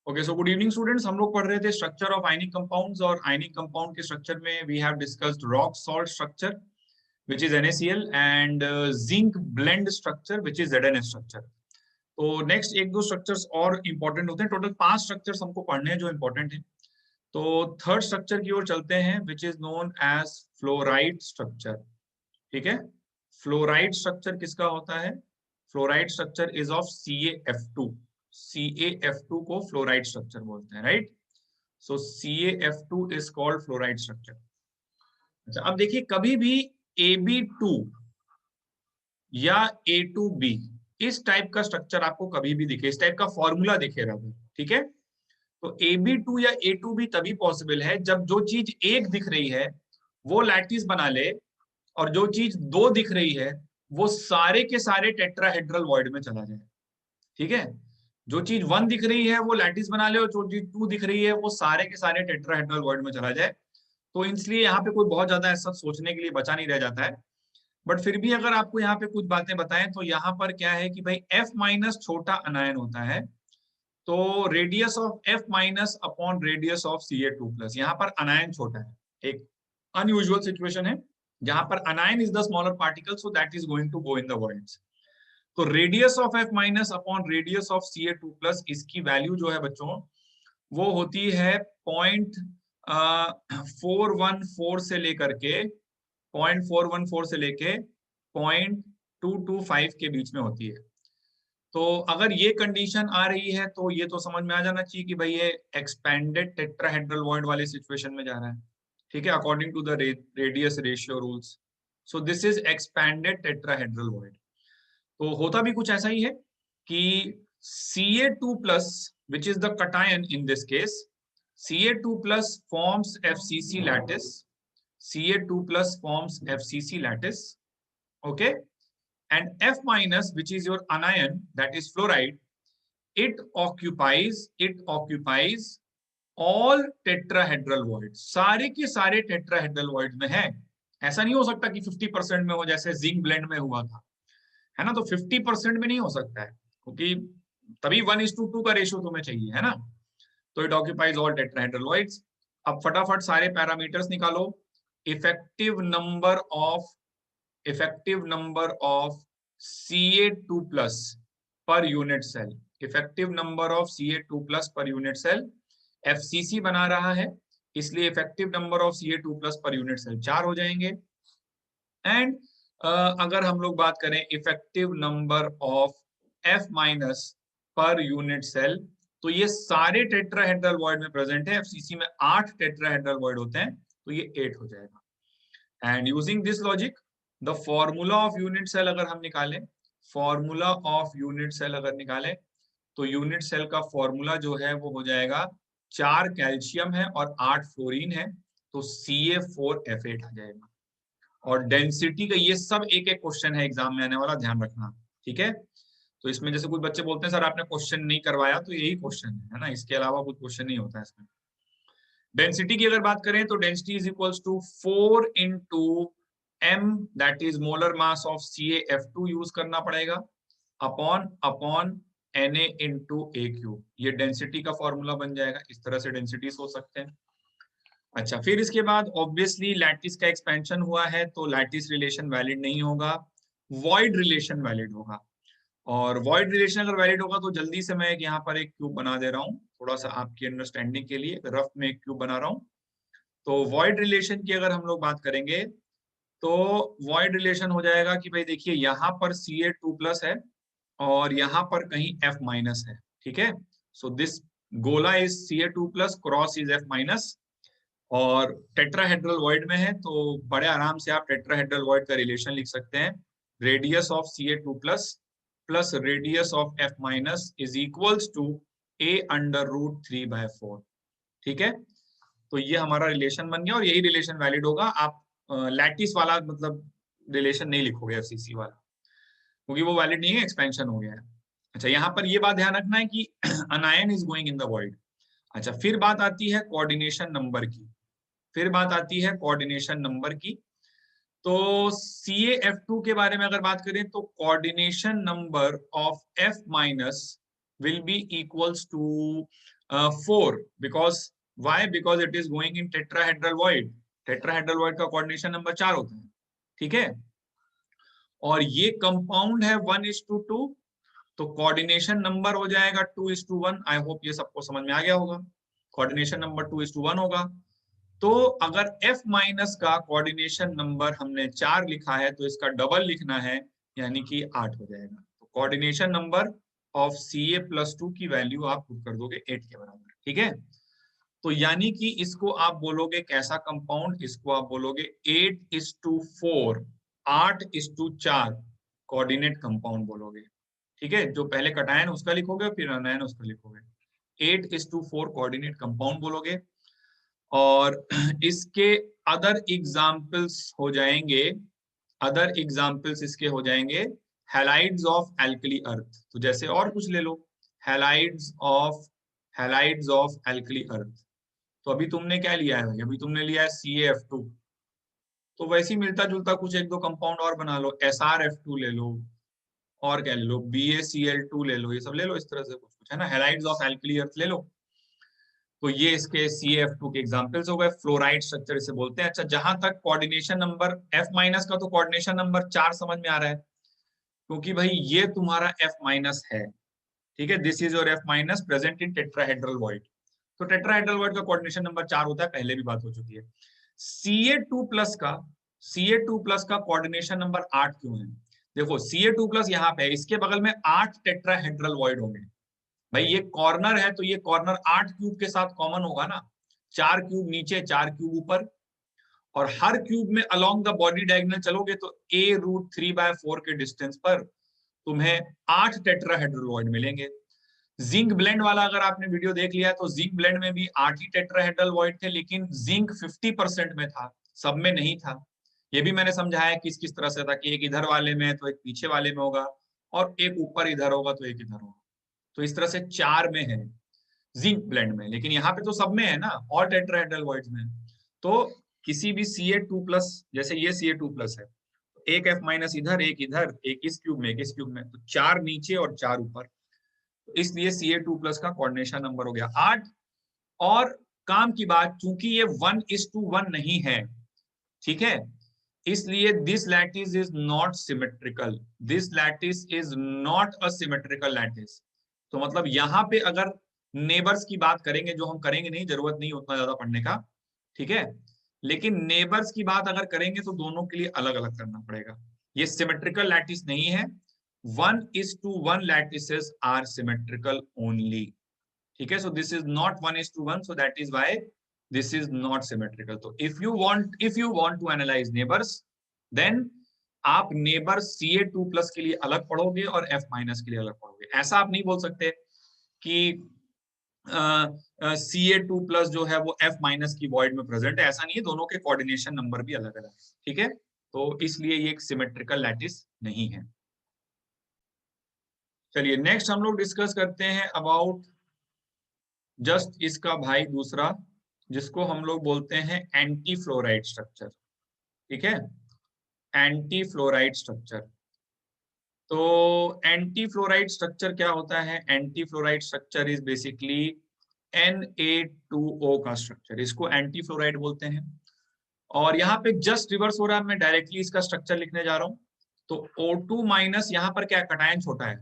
Okay, so good evening students. हम लोग पढ़ रहे थे स्ट्रक्चर ऑफ आयनिक कंपाउंड्स, और आयनिक कंपाउंड के स्ट्रक्चर में we have discussed rock salt structure which is NaCl and zinc blende structure which is Zn structure. तो next एक दो स्ट्रक्चर्स और इंपॉर्टेंट होते हैं, टोटल 5 स्ट्रक्चर्स हमको पढ़ने हैं जो इंपॉर्टेंट है। तो थर्ड स्ट्रक्चर की ओर चलते हैं which is known as fluoride structure. ठीक है, फ्लोराइड स्ट्रक्चर किसका होता है? Fluoride structure is of CaF2। CaF2 को फ्लोराइड स्ट्रक्चर बोलते हैं, right? So CaF2 is called fluoride structure. अच्छा, अब देखिए, कभी भी Ab2 या A2B इस टाइप का स्ट्रक्चर आपको कभी भी दिखे, इस टाइप का फॉर्मूला दिखे रहा, ठीक है? तो Ab2 या A2B तभी पॉसिबल है जब जो चीज एक दिख रही है वो लैटिस बना ले, और जो चीज दो दिख रही है वो सारे के सारे टेट्राहेड्रल वॉइड में चला जाए। ठीक है, जो चीज 1 दिख रही है वो लैटिस बना ले, और जो चीज 2 दिख रही है वो सारे के सारे टेट्राहेड्रल वॉइड में चला जाए। तो इसलिए यहाँ पे कोई बहुत ज्यादा ऐसा सोचने के लिए बचा नहीं रह जाता है। बट फिर भी अगर आपको यहाँ पे कुछ बातें बताएं तो यहाँ पर क्या है कि भाई F- छोटा अनायन होता है, तो radius of F- upon radius of Ca2+, यहाँ पर अनायन छोटा है। एक अनयूजुअल सिचुएशन है जहां पर anion is the smaller particle, so that is going to go in the voids. तो radius of F- upon radius of Ca2+, इसकी वैल्यू जो है बच्चों वो होती है 0.414 से लेकर के 0.414 से लेके 0.225 के बीच में होती है। तो अगर ये कंडीशन आ रही है तो ये तो समझ में आ जाना चाहिए कि भाई ये एक्सपेंडेड टेट्राहेड्रल वॉइड वाले सिचुएशन में जा रहा है। ठीक है, according to the radius ratio rules. So this is expanded tetrahedral void. तो होता भी कुछ ऐसा ही है कि Ca2+, which is the cation in this case, Ca2+ forms FCC lattice. Ca2+ forms FCC lattice. Okay, and F-, which is your anion, that is fluoride, it occupies all tetrahedral voids. सारे के सारे tetrahedral voids में है। ऐसा नहीं हो सकता कि 50% में हो जैसे जिंक ब्लेंड में हुआ था, है ना? तो 50% में नहीं हो सकता है, क्योंकि तभी 1:2 का रेशियो तुम्हें चाहिए, है ना? तो it occupies all tetrahedral voids. अब फटाफट सारे पैरामीटर्स निकालो। Effective number of Ca2+ per unit cell, effective number of Ca2+ per unit cell. FCC बना रहा है, इसलिए effective number of Ca2+ per unit cell 4 हो जाएंगे। एंड अगर हम लोग बात करें effective number of F- per unit cell, तो ये सारे टेट्राहेड्रल वॉइड में प्रेजेंट है। FCC में 8 टेट्राहेड्रल वॉइड होते हैं, तो ये 8 हो जाएगा। And using this logic, the formula of unit cell अगर हम निकालें, फॉर्मूला ऑफ यूनिट सेल अगर निकालें, तो यूनिट सेल का फॉर्मूला जो है वो हो जाएगा, 4 कैल्शियम है और 8 फ्लोरीन है, तो Ca4F8 आ जाएगा। और डेंसिटी का ये सब एक एक क्वेश्चन है एग्जाम में आने वाला, ध्यान रखना। ठीक है, तो इसमें जैसे कुछ बच्चे बोलते हैं सर आपने क्वेश्चन नहीं करवाया, तो यही क्वेश्चन है ना, इसके अलावा कुछ क्वेश्चन नहीं होता है इसमें। डेंसिटी की अगर बात करें तो density is equals to 4 into m, that is molar mass of CaF2 use करना पड़ेगा, अपॉन Na इंटू A3। ये डेंसिटी का फॉर्मूला बन जाएगा। इस तरह से डेंसिटी हो सकते हैं। अच्छा, फिर इसके बाद ऑब्वियसली लैटिस का एक्सपेंशन हुआ है, तो लैटिस रिलेशन वैलिड नहीं होगा, वॉइड रिलेशन वैलिड होगा। और वॉइड रिलेशन अगर वैलिड होगा तो जल्दी से मैं यहाँ पर एक क्यूब बना दे रहा हूँ, थोड़ा सा आपकी अंडरस्टैंडिंग के लिए रफ में एक क्यूब बना रहा हूँ। तो वॉइड रिलेशन की अगर हम लोग बात करेंगे तो वॉइड रिलेशन हो जाएगा कि भाई देखिए यहाँ पर Ca2+ है और यहाँ पर कहीं F- है। ठीक है, सो दिस गोला is Ca2+, cross is F-, और टेट्राहेड्रल वॉइड में है, तो बड़े आराम से आप टेट्राहेड्रल वॉइड का रिलेशन लिख सकते हैं। Radius of Ca2+ plus radius of F- is equals to A√3/4। ठीक है, तो ये हमारा रिलेशन बन गया, और यही रिलेशन वैलिड होगा। आप लैटिस वाला मतलब रिलेशन नहीं लिखोगे FCC वाला, क्योंकि वो वैलिड नहीं है, एक्सपेंशन हो गया है। अच्छा, यहाँ पर ये बात ध्यान रखना है कि अनायन is going in the void. अच्छा, फिर बात आती है कोऑर्डिनेशन नंबर की, फिर बात आती है कोऑर्डिनेशन नंबर की। तो CaF2 के बारे में अगर बात करें तो coordination number of F- will be equals to 4 because why? Because it is going in tetrahedral void. Tetrahedral void का कोऑर्डिनेशन नंबर 4 होता है, ठीक है। और ये कंपाउंड है 1:2, तो कोऑर्डिनेशन नंबर हो जाएगा 2:1। आई होप ये सबको समझ में आ गया होगा। कोऑर्डिनेशन नंबर 2:1 होगा। तो अगर F माइनस का कोऑर्डिनेशन नंबर हमने 4 लिखा है तो इसका डबल लिखना है, यानी कि 8 हो जाएगा। तो कोऑर्डिनेशन नंबर ऑफ Ca+2 की वैल्यू आप पुट कर दोगे 8 के बराबर, ठीक है। तो यानी कि इसको आप बोलोगे कैसा कंपाउंड, इसको आप बोलोगे 8:4, 8:4 कोऑर्डिनेट कंपाउंड बोलोगे, ठीक है। जो पहले कटायन उसका लिखोगे फिर अनायन उसका लिखोगे, 8:4 कोऑर्डिनेट कंपाउंड बोलोगे। और इसके अदर एग्जाम्पल्स हो जाएंगे, अदर एग्जाम्पल्स इसके हो जाएंगे हैलाइड्स ऑफ एल्कली अर्थ। तो जैसे और कुछ ले लो, हैलाइड्स ऑफ एल्कली अर्थ। तो अभी तुमने क्या लिया है भाई? अभी तुमने लिया है CaF2। तो वैसे ही मिलता जुलता कुछ एक दो कंपाउंड और बना लो, SrF2 ले लो, और क्या ले लो, BaCl2 ले लो, ये सब ले लो। इस तरह से कुछ कुछ है ना, हैलाइड्स ऑफ एल्कली अर्थ ले लो। तो ये इसके CaF2 के एग्जांपल्स हो गए। फ्लोराइड स्ट्रक्चर इसे बोलते हैं। अच्छा, जहां तक कोऑर्डिनेशन नंबर F माइनस का, तो कोऑर्डिनेशन नंबर 4 समझ में आ रहा है, क्योंकि भाई ये तुम्हारा F माइनस है, ठीक है। This is your F minus present in tetrahedral void. तो टेट्राहेड्रल वॉइड का कोऑर्डिनेशन नंबर 4 होता है, पहले भी बात हो चुकी है। Ca2+ का कोऑर्डिनेशन नंबर 8 क्यों है? देखो Ca2+ यहाँ पे है, इसके बगल में 8 टेट्राहेड्रल वॉइड होंगे। भाई ये कॉर्नर है तो ये कॉर्नर 8 क्यूब के साथ कॉमन होगा ना, 4 क्यूब नीचे 4 क्यूब ऊपर, और हर क्यूब में अलोंग द बॉडी डायगोनल चलोगे तो a√3/4 के डिस्टेंस पर तुम्हें 8 टेट्राहेड्रल वॉइड मिलेंगे। जिंक ब्लेंड वाला अगर आपने वीडियो देख लिया है तो जिंक ब्लेंड में भी 8 ही टेट्राहेड्रल वॉइड थे, लेकिन जिंक 50% में था, सब में नहीं था। ये भी मैंने समझाया किस किस तरह से था, कि एक इधर वाले में तो एक पीछे वाले में होगा, और एक ऊपर इधर होगा तो एक इधर होगा। तो इस तरह से 4 में है जिंक ब्लेंड में, लेकिन यहाँ पे तो सब में है ना, ऑल टेट्राहेड्रल वॉइड्स में। तो किसी भी Ca2+, जैसे ये Ca2+ है, एक F माइनस इधर, एक इधर, एक इस क्यूब में, एक इस क्यूब में, तो 4 नीचे और 4 ऊपर। तो इसलिए Ca2+ का कोऑर्डिनेशन नंबर हो गया 8। और काम की बात, चूंकि ये 1:1 नहीं है, ठीक है, इसलिए this lattice is not symmetrical, this lattice is not a symmetrical lattice. तो मतलब यहाँ पे अगर नेबर्स की बात करेंगे, जो हम करेंगे नहीं, जरूरत नहीं उतना ज्यादा पढ़ने का, ठीक है, लेकिन नेबर्स की बात अगर करेंगे तो दोनों के लिए अलग अलग करना पड़ेगा। ये सिमेट्रिकल लैटिस नहीं है, 1:1 लैटिसेस आर सिमेट्रिकल ओनली, ठीक है। So this is not 1:1, so that is why this is not symmetrical. तो if you want to analyse neighbours, then आप नेबर Ca2+ के लिए अलग पढ़ोगे और F माइनस के लिए अलग पढ़ोगे। ऐसा आप नहीं बोल सकते कि Ca2+ जो है वो F माइनस की वॉइड में प्रेजेंट है, ऐसा नहीं है, दोनों के कोऑर्डिनेशन नंबर भी अलग अलग है, ठीक है। तो इसलिए ये एक सिमेट्रिकल लैटिस नहीं है। चलिए नेक्स्ट हम लोग डिस्कस करते हैं अबाउट जस्ट इसका भाई दूसरा, जिसको हम लोग बोलते हैं एंटी फ्लोराइड स्ट्रक्चर, ठीक है, एंटी फ्लोराइड स्ट्रक्चर। तो एंटी फ्लोराइड स्ट्रक्चर क्या होता है? Anti fluoride structure is basically Na2O का स्ट्रक्चर, इसको एंटी फ्लोराइड बोलते हैं। और यहाँ पे जस्ट रिवर्स हो रहा है, मैं डायरेक्टली इसका स्ट्रक्चर लिखने जा रहा हूँ। तो O2-, यहाँ पर क्या, कटायन छोटा है,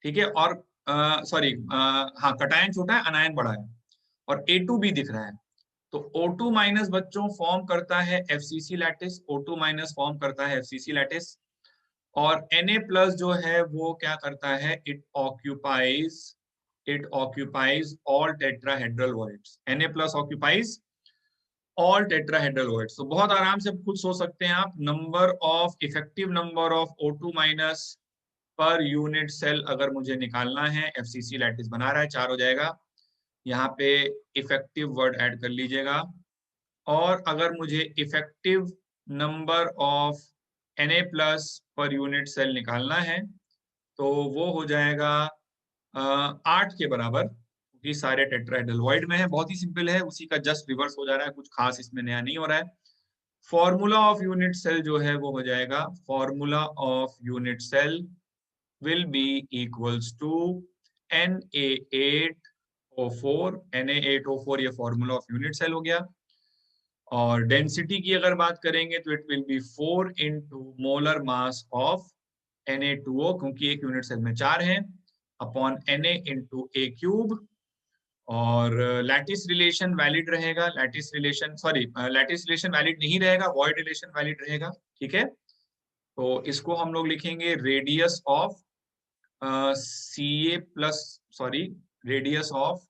ठीक है, और सॉरी हाँ, कटायन छोटा है, अनायन बड़ा है, और A2 भी दिख रहा है। तो O2- बच्चों फॉर्म करता है FCC लैटिस, O2- फॉर्म करता है FCC लैटिस, और Na+ जो है वो क्या करता है, it occupies all tetrahedral voids. Na+ occupies all tetrahedral voids. तो बहुत आराम से खुद सोच सकते हैं आप, इफेक्टिव नंबर ऑफ O2- पर यूनिट सेल अगर मुझे निकालना है, FCC लैटिस बना रहा है, 4 हो जाएगा। यहाँ पे इफेक्टिव वर्ड ऐड कर लीजिएगा। और अगर मुझे effective number of Na+ per unit cell निकालना है तो वो हो जाएगा 8 के बराबर, क्योंकि सारे टेट्राहेड्रल वॉइड में है। बहुत ही सिंपल है, उसी का जस्ट रिवर्स हो जा रहा है, कुछ खास इसमें नया नहीं हो रहा है। फॉर्मूला ऑफ यूनिट सेल जो है वो हो जाएगा, formula of unit cell will be equals to Na8O4, Na8O4 ये फॉर्मूला ऑफ यूनिट सेल हो गया। और डेंसिटी की अगर बात करेंगे तो it will be 4 into molar mass of Na2O, क्योंकि एक यूनिट सेल में 4 हैं, upon Na into A cube. और लैटिस रिलेशन वैलिड रहेगा, लैटिस रिलेशन वैलिड नहीं रहेगा, वॉइड रिलेशन वैलिड रहेगा। ठीक है, तो इसको हम लोग लिखेंगे radius of radius of,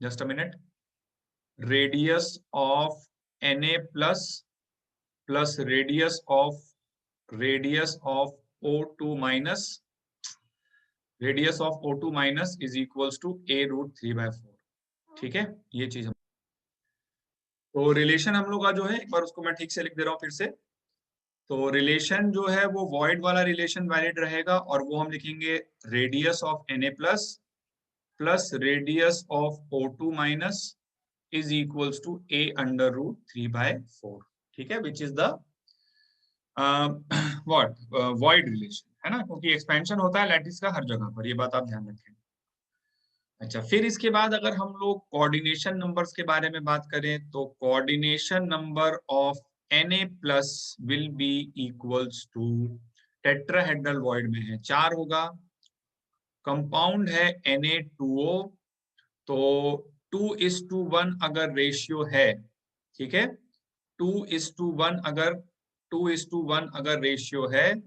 just a minute, radius of Na plus radius of O2 minus, radius of O2 minus is equals to A√3/4। ठीक है, ये चीज हम, तो रिलेशन हम लोग का जो है, एक बार उसको मैं ठीक से लिख दे रहा हूँ फिर से। तो रिलेशन जो है वो वॉइड वाला रिलेशन वैलिड रहेगा, और वो हम लिखेंगे radius of Na plus radius of O2 minus is equals to A√3/4। ठीक है, which is the what void relation, है ना, क्योंकि एक्सपेंशन होता है लैटिस का हर जगह पर, ये बात आप ध्यान रखें। अच्छा, फिर इसके बाद अगर हम लोग कोऑर्डिनेशन नंबर्स के बारे में बात करें, तो coordination number of Na plus will be equals to, tetrahedral void में है 4 होगा, कंपाउंड है Na2O, तो 2:1 अगर रेशियो है, ठीक है, 2:1 अगर रेशियो है,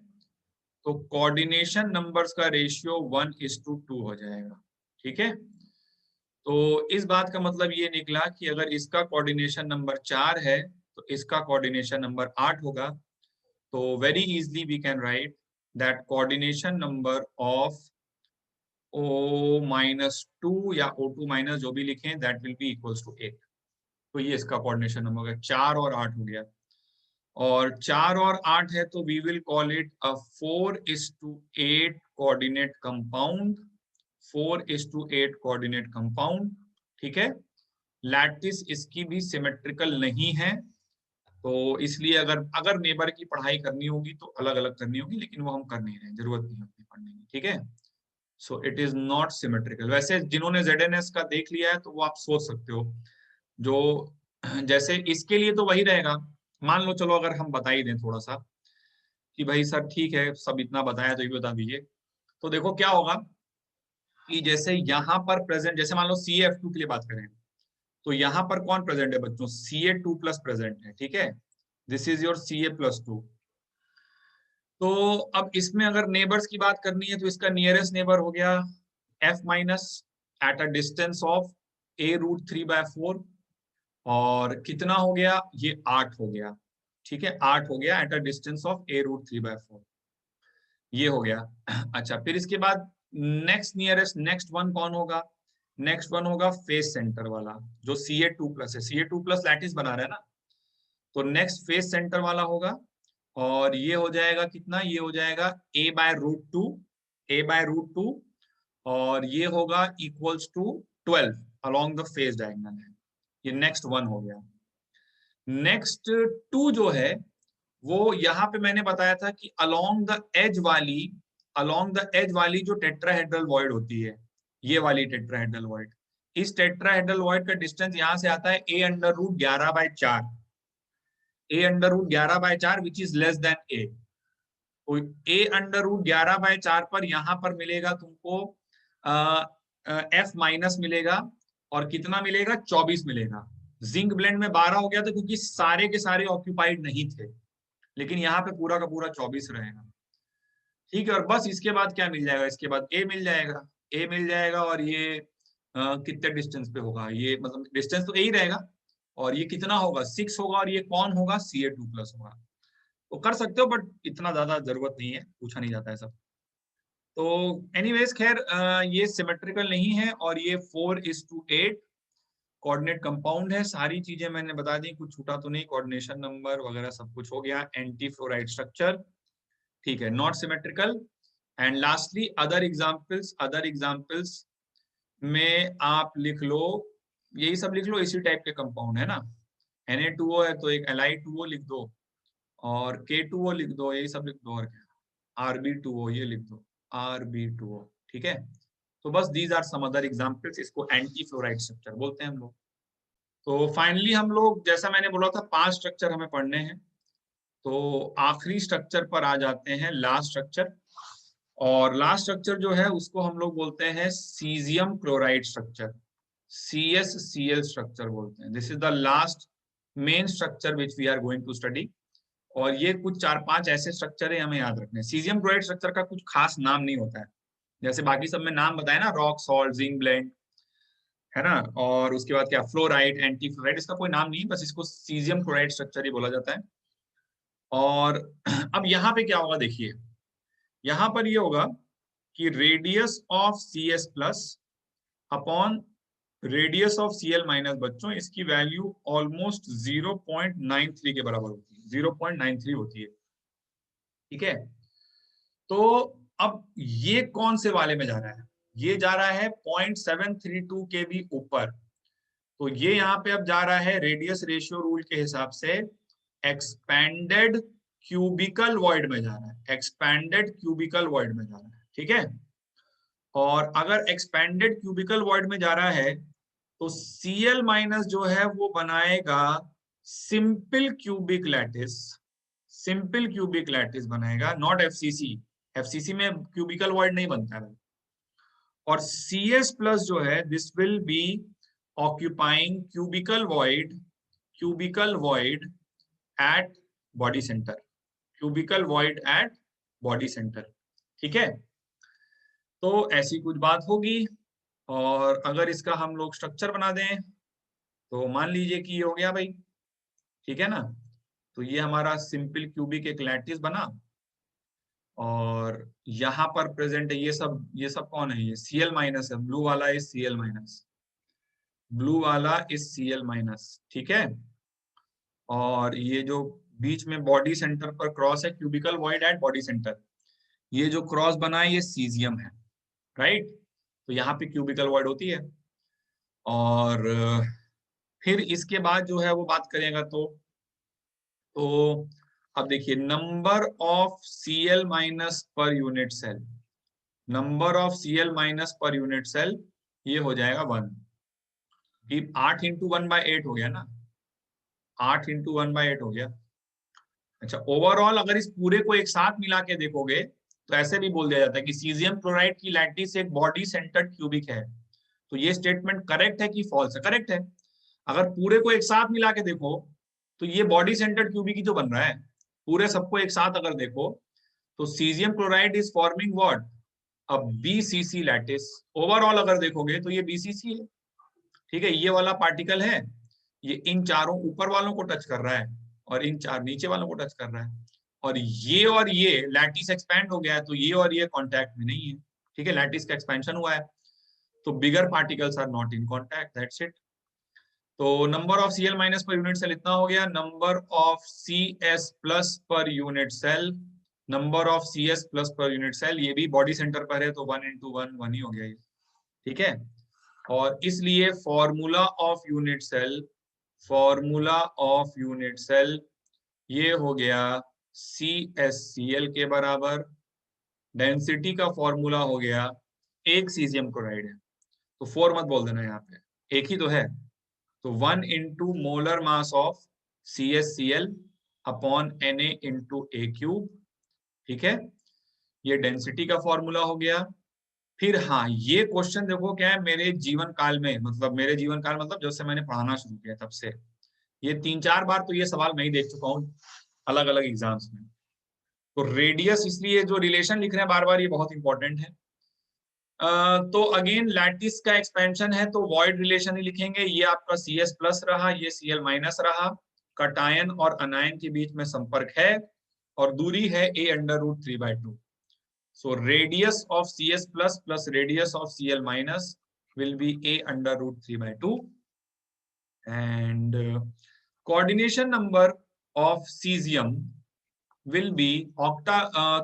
तो कोऑर्डिनेशन नंबर्स का रेशियो 1:2 हो जाएगा। ठीक है, तो इस बात का मतलब ये निकला कि अगर इसका कोऑर्डिनेशन नंबर 4 है तो इसका कोऑर्डिनेशन नंबर 8 होगा। तो very easily we can write that coordination number of O-2 या O2 माइनस, जो भी लिखें, that will be equals to 8। तो ये इसका कोऑर्डिनेशन नंबर होगा, 4 और 8 हो गया। और 4 और 8 है तो we will call it a 4:8 coordinate compound, 4:8 coordinate compound. ठीक है, लैटिस इसकी भी सिमेट्रिकल नहीं है, तो इसलिए अगर नेबर की पढ़ाई करनी होगी तो अलग अलग करनी होगी, लेकिन वो हम कर नहीं रहे, जरूरत नहीं होती पढ़ने की। ठीक है, so it is not symmetrical. वैसे जिन्होंने ZNS का देख लिया है तो वो आप सोच सकते हो, जो जैसे इसके लिए तो वही रहेगा। मान लो, चलो अगर हम बता ही दें थोड़ा सा कि भाई सर ठीक है, सब इतना बताया तो ये बता दीजिए, तो देखो क्या होगा कि जैसे यहाँ पर प्रेजेंट, जैसे मान लो CF2 के लिए बात करें, तो यहाँ पर कौन प्रेजेंट है बच्चों, Ca2+ प्रेजेंट है। ठीक है, दिस इज योर Ca+2। तो अब इसमें अगर नेबर्स की बात करनी है तो इसका नियरेस्ट नेबर हो गया F- at a distance of A√3/4, और कितना हो गया, ये 8 हो गया। ठीक है, 8 हो गया at a distance of A√3/4, ये हो गया। अच्छा, फिर इसके बाद नेक्स्ट वन कौन होगा, नेक्स्ट वन होगा फेस सेंटर वाला, जो Ca2+ है, Ca2+ लैटिस बना रहा है ना, तो नेक्स्ट फेस सेंटर वाला होगा, और ये हो जाएगा कितना, ये हो जाएगा A/√2, और ये होगा equals to 12 along the face diagonal है। ये नेक्स्ट वन हो गया। नेक्स्ट 2 जो है वो यहाँ पे मैंने बताया था कि अलोंग द एज वाली जो टेट्राहेड्रल वॉइड होती है, ये वाली टेट्राहेड्रल वॉइड, इस टेट्राहेड्रल वॉइड का डिस्टेंस यहाँ से आता है A√11/4, A√11/4 which is less than A। तो A√11/4 पर यहाँ पर मिलेगा तुमको F- मिलेगा, और कितना मिलेगा, 24 मिलेगा। जिंक ब्लेंड में 12 हो गया था क्योंकि सारे के सारे ऑक्यूपाइड नहीं थे, लेकिन यहाँ पे पूरा का पूरा 24 रहेगा। ठीक है, और बस इसके बाद क्या मिल जाएगा, इसके बाद A मिल जाएगा, A मिल जाएगा, और ये कितने डिस्टेंस पे होगा, ये मतलब डिस्टेंस तो यही रहेगा, और ये कितना होगा, 6 होगा, और ये कौन होगा, Ca2+ होगा। तो कर सकते हो, बट इतना ज्यादा जरूरत नहीं है, पूछा नहीं जाता है सब। तो एनीवेज खैर, ये सिमेट्रिकल नहीं है, और ये 4:8 कोऑर्डिनेट कंपाउंड है। सारी चीजें मैंने बता दी, कुछ छूटा तो नहीं, कोऑर्डिनेशन नंबर वगैरह सब कुछ हो गया। एंटी फ्लोराइड स्ट्रक्चर, ठीक है, not symmetrical. And lastly other examples में आप लिख लो, यही सब लिख लो, इसी टाइप के कंपाउंड है ना। Na2O है तो एक Li2O लिख दो, और K2O लिख दो, यही सब लिख दो, और क्या, Rb2O ये लिख दो, Rb2O। ठीक है, तो बस these are some other examples, इसको एंटी फ्लोराइड स्ट्रक्चर बोलते हैं हम लोग। तो फाइनली हम लोग, जैसा मैंने बोला था, 5 स्ट्रक्चर हमें पढ़ने हैं। तो आखिरी स्ट्रक्चर पर आ जाते हैं, लास्ट स्ट्रक्चर। और लास्ट स्ट्रक्चर जो है उसको हम लोग बोलते हैं cesium chloride structure, CsCl structure बोलते हैं। This is the last main structure which we are going to study. और ये कुछ 4-5 ऐसे स्ट्रक्चर है हमें याद रखने हैं। सीजियम क्लोराइड स्ट्रक्चर का कुछ खास नाम नहीं होता है, जैसे बाकी सब में नाम बताया ना, रॉक सॉल्ट, जिंक ब्लेंड, है ना, और उसके बाद क्या, फ्लोराइड, एंटी फ्लोराइड, इसका कोई नाम नहीं, बस इसको सीजियम क्लोराइड स्ट्रक्चर ही बोला जाता है। और अब यहाँ पे क्या होगा देखिए, यहाँ पर ये होगा कि radius of CS plus upon radius of Cl minus, बच्चों इसकी वैल्यू ऑलमोस्ट 0.93 के बराबर होती है, 0.93 होती है, ठीक है। तो अब ये कौन से वाले में जा रहा है, ये जा रहा है 0.732 के भी ऊपर। तो ये यहाँ पे अब जा रहा है रेडियस रेशियो रूल के हिसाब से एक्सपैंडेड क्यूबिकल वॉइड में जा रहा है, एक्सपैंडेड क्यूबिकल वॉइड में जा रहा है, ठीक है। और अगर एक्सपैंडेड क्यूबिकल वॉइड में जा रहा है तो Cl माइनस जो है वो बनाएगा simple cubic lattice, simple cubic lattice बनाएगा, नॉट FCC। FCC में क्यूबिकल वॉइड नहीं बनता है। और CS प्लस जो है this will be occupying cubical void, cubical void at body centre, cubical void at body centre, ठीक है। तो ऐसी कुछ बात होगी। और अगर इसका हम लोग स्ट्रक्चर बना दें तो मान लीजिए कि ये हो गया भाई, ठीक है ना। तो ये हमारा सिंपल क्यूबिक एक लैटिस बना, और यहाँ पर प्रेजेंट है ये सब कौन है, ये Cl माइनस है, ब्लू वाला इज Cl माइनस, ब्लू वाला इज Cl माइनस, ठीक है। और ये जो बीच में बॉडी सेंटर पर क्रॉस है, cubical void at body centre, ये जो क्रॉस बना है ये सीजियम है, राइट। तो यहाँ पे क्यूबिकल वॉइड होती है। और फिर इसके बाद जो है वो बात करेगा तो अब देखिए, number of Cl minus per unit cell, number of Cl minus per unit cell, ये हो जाएगा 1। 8 इंटू 1/8 हो गया ना, 8 इंटू 1/8 हो गया। अच्छा, ओवरऑल अगर इस पूरे को एक साथ मिला के देखोगे तो ऐसे भी बोल दिया जाता है कि सीजियम क्लोराइड की लैटिस एक बॉडी सेंटर्ड क्यूबिक है। तो ये स्टेटमेंट करेक्ट है कि फॉल्स है? करेक्ट है। अगर पूरे को एक साथ मिला के देखो तो ये बॉडी सेंटर्ड क्यूबिक ही तो बन रहा है। पूरे सबको एक साथ अगर देखो तो caesium chloride is forming what, अब BCC लैटिस। ओवरऑल अगर देखोगे तो ये BCC है, ठीक है। ये वाला पार्टिकल है, ये इन चारों ऊपर वालों को टच कर रहा है और इन 4 नीचे वालों को टच कर रहा है। और ये लैटिस एक्सपैंड हो गया है, तो ये और ये कांटेक्ट में नहीं है, ठीक है। लैटिस का एक्सपेंशन हुआ है, तो bigger particles are not in contact, that's it. तो number of Cl minus per unit cell इतना हो गया, number of CS plus per unit cell, number of CS plus per unit cell, ये भी बॉडी सेंटर पर है तो 1 into 1 1 ही हो गया ये, ठीक है। और इसलिए formula of unit cell, formula of unit cell ये हो गया CsCl के बराबर। डेंसिटी का फॉर्मूला हो गया, एक सीजियम क्लोराइड है तो 4 मत बोल देना, यहाँ पे एक ही तो है। तो 1 into molar mass of CsCl upon Na into A cube, ठीक है। ये डेंसिटी का फॉर्मूला हो गया। फिर हाँ, ये क्वेश्चन देखो क्या है, मेरे जीवन काल में, मतलब मेरे जीवन काल मतलब जब से मैंने पढ़ाना शुरू किया तब से ये 3-4 बार तो ये सवाल मैं ही देख चुका हूँ अलग अलग एग्जाम्स में। तो रेडियस, इसलिए जो रिलेशन लिख रहे हैं बार बार, ये बहुत इंपॉर्टेंट है। तो अगेन लैटिस का एक्सपेंशन है तो वॉइड रिलेशन ही लिखेंगे। ये आपका CS प्लस रहा, ये Cl माइनस रहा, कटायन और अनायन के बीच में संपर्क है और दूरी है a√3/2। So radius of CS plus plus radius of Cl minus will be a√3/2 and coordination number of cesium will be octa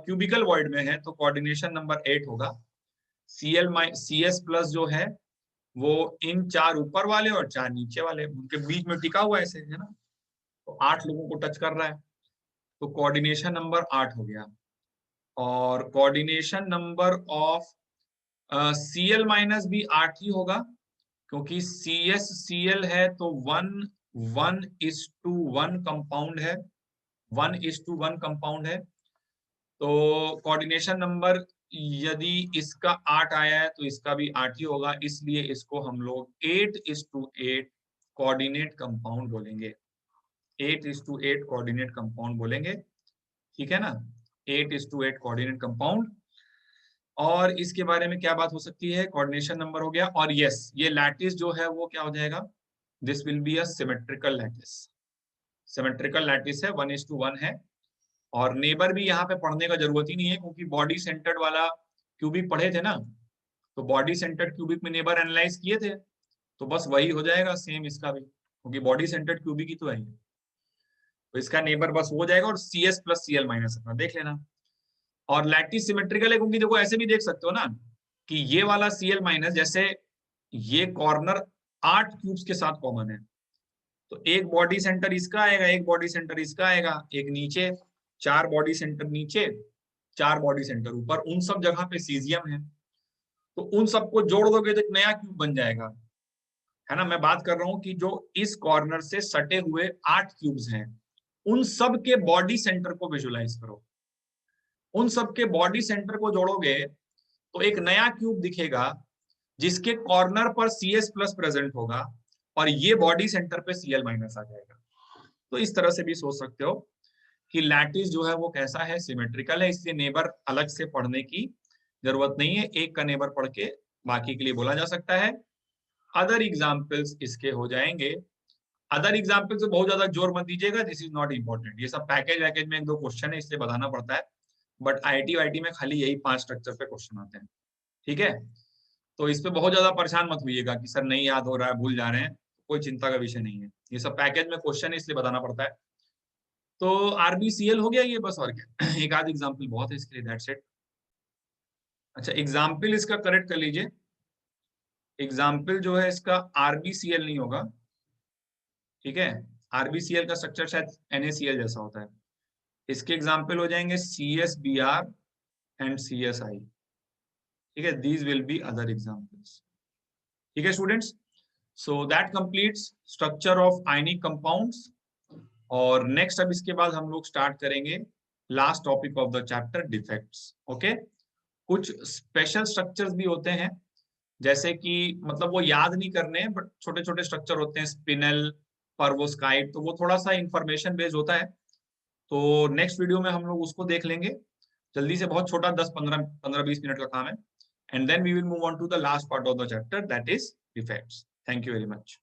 cubical void में है तो coordination number 8 होगा। CS प्लस जो है वो इन 4 ऊपर वाले और 4 नीचे वाले, उनके बीच में टिका हुआ ऐसे, है ना। तो 8 लोगों को टच कर रहा है, तो कोऑर्डिनेशन नंबर 8 हो गया। और coordination number of Cl minus भी 8 ही होगा, क्योंकि CsCl है तो 1:1 कंपाउंड है, 1:1 कंपाउंड है। तो कोऑर्डिनेशन नंबर यदि इसका 8 आया है तो इसका भी 8 ही होगा, इसलिए इसको हम लोग 8:8 कोऑर्डिनेट कंपाउंड बोलेंगे, 8:8 कोऑर्डिनेट कंपाउंड बोलेंगे, ठीक है ना, 8:8 कोऑर्डिनेट कंपाउंड। और इसके बारे में क्या बात हो सकती है, कोऑर्डिनेशन नंबर हो गया। और यस, ये लैटिस जो है वो क्या हो जाएगा, this will be a symmetrical lattice, symmetrical lattice है, 1:1 है। और नेबर भी यहाँ पे पढ़ने का जरूरत ही नहीं है, क्योंकि बॉडी सेंटर्ड वाला क्यूबिक पढ़े थे ना, तो बॉडी सेंटर्ड क्यूबिक में नेबर एनालाइज किए थे, तो बस वही हो जाएगा सेम इसका भी, क्योंकि बॉडी सेंटर्ड क्यूबिक ही तो है, तो इसका नेबर बस हो जाएगा। और CS प्लस Cl माइनस अपना देख लेना। और लैटिस सिमेट्रिकल है, क्योंकि देखो ऐसे भी देख सकते हो ना कि ये वाला Cl माइनस, जैसे ये कॉर्नर 8 क्यूब्स के साथ कॉमन है, तो एक बॉडी सेंटर इसका आएगा, एक बॉडी सेंटर इसका आएगा, एक नीचे, 4 बॉडी सेंटर नीचे, 4 बॉडी सेंटर ऊपर, उन सब जगह पे सीजियम है, तो उन सबको जोड़ दोगे तो एक नया क्यूब बन जाएगा, है ना। मैं बात कर रहा हूं कि जो इस कॉर्नर से सटे हुए 8 क्यूब्स हैं, उन सब के बॉडी सेंटर को विजुलाइज करो, उन सब के बॉडी सेंटर को जोड़ोगे तो एक नया क्यूब दिखेगा, जिसके कॉर्नर पर CS प्लस प्रेजेंट होगा, और ये बॉडी सेंटर पे Cl माइनस आ जाएगा। तो इस तरह से भी सोच सकते हो कि लैटिस जो है वो कैसा है, सिमेट्रिकल है, इसलिए नेबर अलग से पढ़ने की जरूरत नहीं है, एक का नेबर पढ़ के बाकी के लिए बोला जा सकता है। अदर एग्जाम्पल्स इसके हो जाएंगे। अदर एग्जाम्पल से बहुत ज्यादा जोर मत दीजिएगा, दिस इज नॉट इंपॉर्टेंट, ये सब पैकेज वैकेज में 1-2 क्वेश्चन है, इसलिए बताना पड़ता है, बट IIT वाईटी में खाली यही 5 स्ट्रक्चर पे क्वेश्चन आते हैं, ठीक है। तो इस पे बहुत ज्यादा परेशान मत होइएगा कि सर नहीं याद हो रहा है, भूल जा रहे हैं, कोई चिंता का विषय नहीं है, ये सब पैकेज में क्वेश्चन है, इसलिए बताना पड़ता है। तो RBCl हो गया ये, बस और क्या एक आध एग्जाम्पल बहुत है इसके लिए, दैट्स इट। अच्छा, एग्जाम्पल इसका करेक्ट कर लीजिए, एग्जाम्पल जो है इसका RBCl नहीं होगा, ठीक है। RBCl का स्ट्रक्चर शायद NaCl जैसा होता है, इसके एग्जाम्पल हो जाएंगे CsBr एंड CSI, ठीक है, these will be other examples, ठीक है students. So that completes structure of ionic compounds. और नेक्स्ट अब इसके बाद हम लोग स्टार्ट करेंगे last topic of the chapter, defects, okay. कुछ स्पेशल स्ट्रक्चर्स भी होते हैं, जैसे कि मतलब वो याद नहीं करने, बट छोटे छोटे स्ट्रक्चर होते हैं, स्पिनल, पर्वोस्काइट, तो वो थोड़ा सा इंफॉर्मेशन बेस्ड होता है, तो नेक्स्ट वीडियो में हम लोग उसको देख लेंगे जल्दी से, बहुत छोटा 10-15-20 मिनट का काम है, and then we will move on to the last part of the chapter, that is defects. Thank you very much.